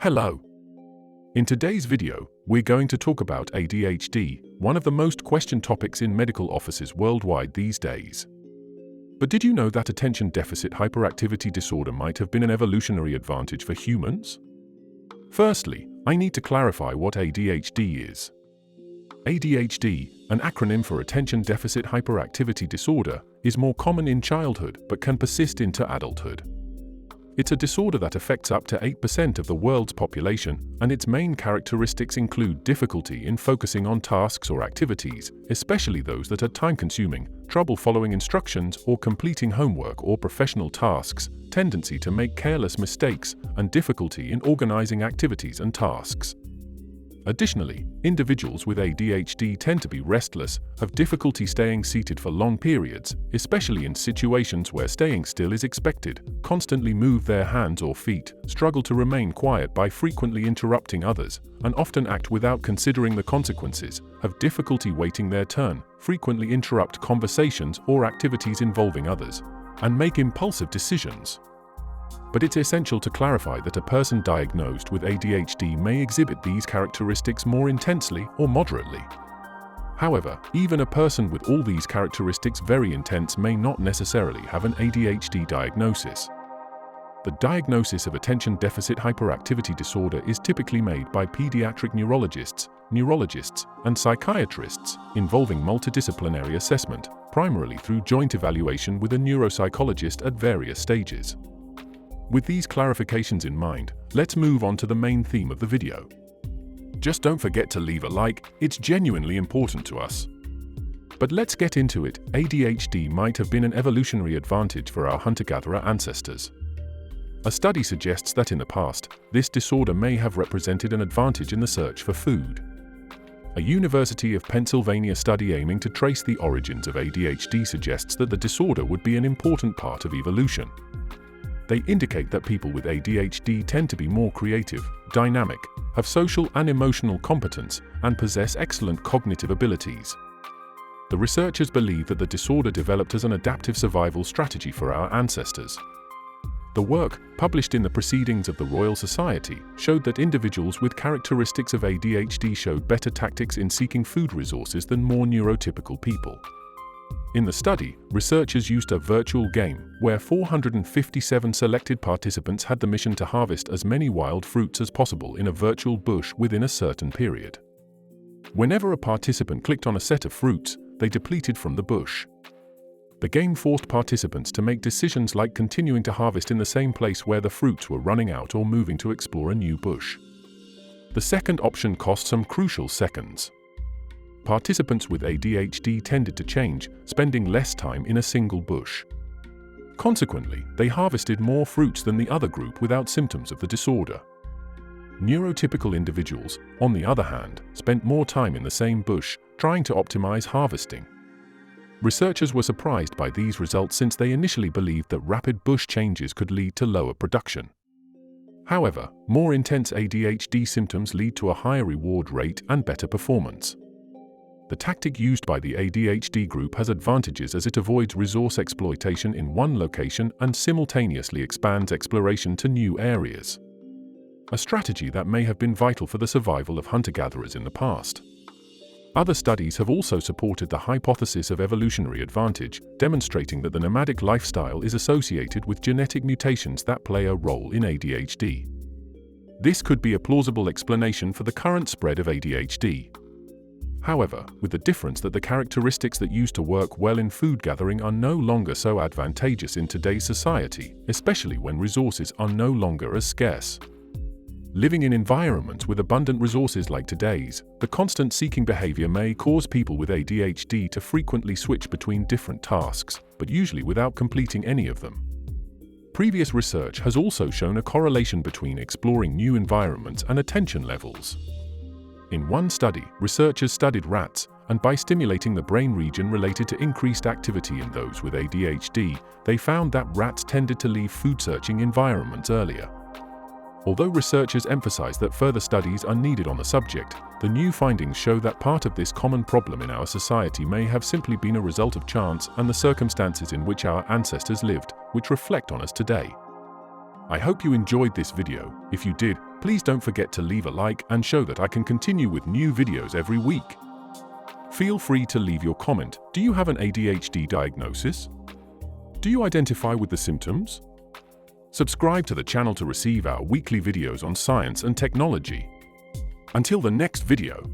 Hello. In today's video, we're going to talk about ADHD, one of the most questioned topics in medical offices worldwide these days. But did you know that attention deficit hyperactivity disorder might have been an evolutionary advantage for humans? Firstly, I need to clarify what ADHD is. ADHD, an acronym for Attention Deficit Hyperactivity Disorder, is more common in childhood but can persist into adulthood. It's a disorder that affects up to 8% of the world's population, and its main characteristics include difficulty in focusing on tasks or activities, especially those that are time-consuming, trouble following instructions or completing homework or professional tasks, tendency to make careless mistakes, and difficulty in organizing activities and tasks. Additionally, individuals with ADHD tend to be restless, have difficulty staying seated for long periods, especially in situations where staying still is expected, constantly move their hands or feet, struggle to remain quiet by frequently interrupting others, and often act without considering the consequences, have difficulty waiting their turn, frequently interrupt conversations or activities involving others, and make impulsive decisions. But it's essential to clarify that a person diagnosed with ADHD may exhibit these characteristics more intensely or moderately. However, even a person with all these characteristics very intense may not necessarily have an ADHD diagnosis. The diagnosis of attention deficit hyperactivity disorder is typically made by pediatric neurologists, and psychiatrists, involving multidisciplinary assessment, primarily through joint evaluation with a neuropsychologist at various stages. With these clarifications in mind, let's move on to the main theme of the video. Just don't forget to leave a like, it's genuinely important to us. But let's get into it. ADHD might have been an evolutionary advantage for our hunter-gatherer ancestors. A study suggests that in the past, this disorder may have represented an advantage in the search for food. A University of Pennsylvania study aiming to trace the origins of ADHD suggests that the disorder would be an important part of evolution. They indicate that people with ADHD tend to be more creative, dynamic, have social and emotional competence, and possess excellent cognitive abilities. The researchers believe that the disorder developed as an adaptive survival strategy for our ancestors. The work, published in the Proceedings of the Royal Society, showed that individuals with characteristics of ADHD showed better tactics in seeking food resources than more neurotypical people. In the study, researchers used a virtual game where 457 selected participants had the mission to harvest as many wild fruits as possible in a virtual bush within a certain period. Whenever a participant clicked on a set of fruits, they depleted from the bush. The game forced participants to make decisions like continuing to harvest in the same place where the fruits were running out or moving to explore a new bush. The second option cost some crucial seconds. Participants with ADHD tended to change, spending less time in a single bush. Consequently, they harvested more fruits than the other group without symptoms of the disorder. Neurotypical individuals, on the other hand, spent more time in the same bush, trying to optimize harvesting. Researchers were surprised by these results since they initially believed that rapid bush changes could lead to lower production. However, more intense ADHD symptoms lead to a higher reward rate and better performance. The tactic used by the ADHD group has advantages as it avoids resource exploitation in one location and simultaneously expands exploration to new areas. A strategy that may have been vital for the survival of hunter-gatherers in the past. Other studies have also supported the hypothesis of evolutionary advantage, demonstrating that the nomadic lifestyle is associated with genetic mutations that play a role in ADHD. This could be a plausible explanation for the current spread of ADHD. However, with the difference that the characteristics that used to work well in food gathering are no longer so advantageous in today's society, especially when resources are no longer as scarce. Living in environments with abundant resources like today's, the constant seeking behavior may cause people with ADHD to frequently switch between different tasks, but usually without completing any of them. Previous research has also shown a correlation between exploring new environments and attention levels. In one study, researchers studied rats, and by stimulating the brain region related to increased activity in those with ADHD, they found that rats tended to leave food-searching environments earlier. Although researchers emphasize that further studies are needed on the subject, the new findings show that part of this common problem in our society may have simply been a result of chance and the circumstances in which our ancestors lived, which reflect on us today. I hope you enjoyed this video. If you did, please don't forget to leave a like and show that I can continue with new videos every week. Feel free to leave your comment. Do you have an ADHD diagnosis? Do you identify with the symptoms? Subscribe to the channel to receive our weekly videos on science and technology. Until the next video.